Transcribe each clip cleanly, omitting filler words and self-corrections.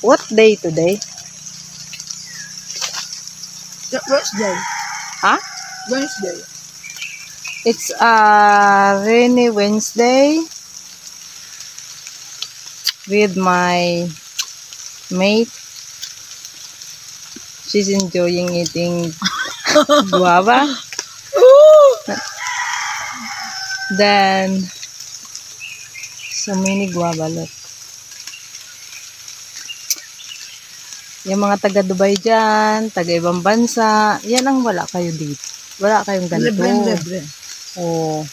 What day today? Wednesday. Huh? Wednesday. It's a rainy Wednesday with my mate. She's enjoying eating guava. Then so many guava, look. Yung mga taga Dubai dyan, taga ibang bansa, yan ang wala kayo dito. Wala kayong ganito. Libre. Oo.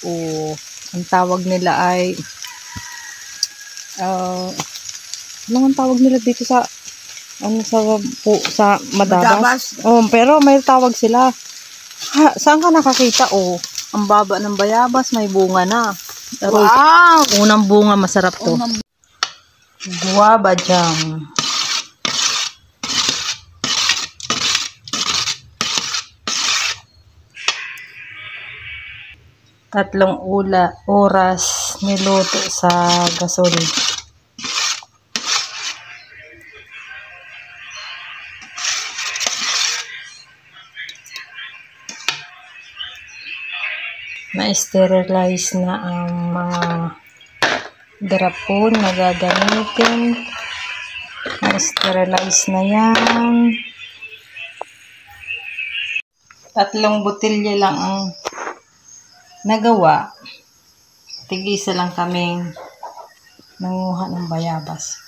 Oo. Ang tawag nila ay anong tawag nila dito sa sa Madabas? Oh, pero may tawag sila. Saan ka nakakita? Oh, ang baba ng bayabas, may bunga na. Pero Wow! unang bunga, masarap to. Guava jam. Tatlong oras niluto sa gasol. Na-sterilize na ang mga garapon na gagamitin. Na-sterilize na yan. 3 botelya lang ang nagawa. Tig-isa lang kaming nanguha ng bayabas.